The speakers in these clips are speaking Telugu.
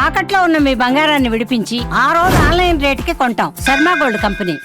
తాకట్లో ఉన్న మీ బంగారాన్ని విడిపించి ఆ రోజు ఆన్లైన్ రేటుకి కొంటాం. Sharma gold company.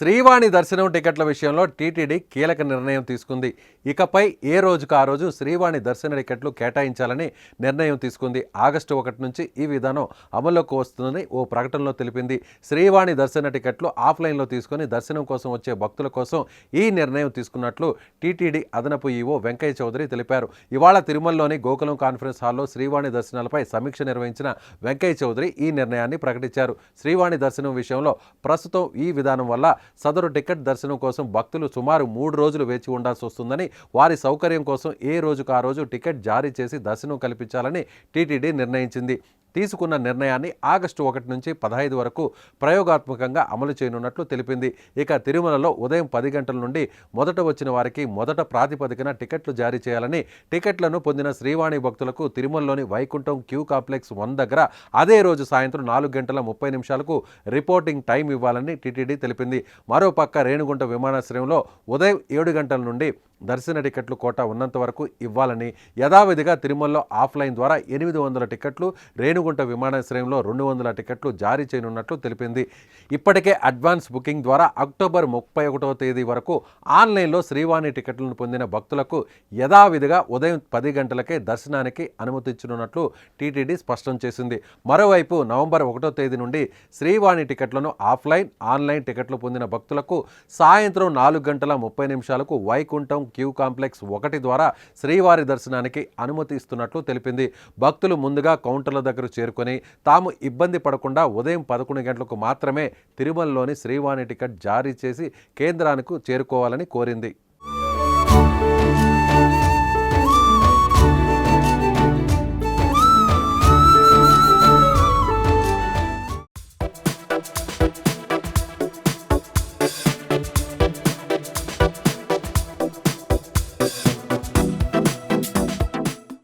శ్రీవాణి దర్శనం టికెట్ల విషయంలో టీటీడీ కీలక నిర్ణయం తీసుకుంది. ఇకపై ఏ రోజుకు ఆ రోజు శ్రీవాణి దర్శన టికెట్లు కేటాయించాలని నిర్ణయం తీసుకుంది. ఆగస్టు 1 నుంచి ఈ విధానం అమల్లోకి వస్తుందని ఓ ప్రకటనలో తెలిపింది. శ్రీవాణి దర్శన టికెట్లు ఆఫ్లైన్లో తీసుకుని దర్శనం కోసం వచ్చే భక్తుల కోసం ఈ నిర్ణయం తీసుకున్నట్లు టీటీడీ అదనపు ఈవో వెంకయ్య చౌదరి తెలిపారు. ఇవాళ తిరుమలలోని గోకులం కాన్ఫరెన్స్ హాల్లో శ్రీవాణి దర్శనాలపై సమీక్ష నిర్వహించిన వెంకయ్య చౌదరి ఈ నిర్ణయాన్ని ప్రకటించారు. శ్రీవాణి దర్శనం విషయంలో ప్రస్తుతం ఈ విధానం వల్ల సదరు టికెట్ దర్శనం కోసం భక్తులు సుమారు 3 రోజులు వేచి ఉండాల్సి వస్తుందని, వారి సౌకర్యం కోసం ఏ రోజుకు ఆ రోజు టికెట్ జారీ చేసి దర్శనం కల్పించాలని టీటీడీ నిర్ణయించింది. తీసుకున్న నిర్ణయాన్ని ఆగస్టు 1 నుంచి 15 వరకు ప్రయోగాత్మకంగా అమలు చేయనున్నట్లు తెలిపింది. ఇక తిరుమలలో ఉదయం 10 గంటల నుండి మొదట వచ్చిన వారికి మొదట ప్రాతిపదికన టికెట్లు జారీ చేయాలని, టికెట్లను పొందిన శ్రీవాణి భక్తులకు తిరుమలలోని వైకుంఠం క్యూ కాంప్లెక్స్ 1 దగ్గర అదే రోజు సాయంత్రం 4 గంటల 30 నిమిషాలకు రిపోర్టింగ్ టైం ఇవ్వాలని టీటీడీ తెలిపింది. మరోపక్క రేణిగుంట విమానాశ్రయంలో ఉదయం 7 గంటల నుండి దర్శన టికెట్లు కోటా ఉన్నంత వరకు ఇవ్వాలని, యథావిధిగా తిరుమలలో ఆఫ్లైన్ ద్వారా 800 టికెట్లు, రేణిగుంట విమానాశ్రయంలో 200 టికెట్లు జారీ చేయనున్నట్లు తెలిపింది. ఇప్పటికే అడ్వాన్స్ బుకింగ్ ద్వారా అక్టోబర్ 31వ తేదీ వరకు ఆన్లైన్లో శ్రీవాణి టికెట్లను పొందిన భక్తులకు యథావిధిగా ఉదయం 10 గంటలకే దర్శనానికి అనుమతించనున్నట్లు టీటీడీ స్పష్టం చేసింది. మరోవైపు నవంబర్ 1వ తేదీ నుండి శ్రీవాణి టికెట్లను ఆఫ్లైన్, ఆన్లైన్ టికెట్లు పొందిన భక్తులకు సాయంత్రం 4 గంటల 30 నిమిషాలకు వైకుంఠం క్యూ కాంప్లెక్స్ 1 ద్వారా శ్రీవారి దర్శనానికి అనుమతి ఇస్తున్నట్లు తెలిపింది. భక్తులు ముందుగా కౌంటర్ల దగ్గర చేరుకొని తాము ఇబ్బంది పడకుండా ఉదయం 11 గంటలకు మాత్రమే తిరుమలలోని శ్రీవాణి టికెట్ జారీ చేసి కేంద్రానికి చేరుకోవాలని కోరింది.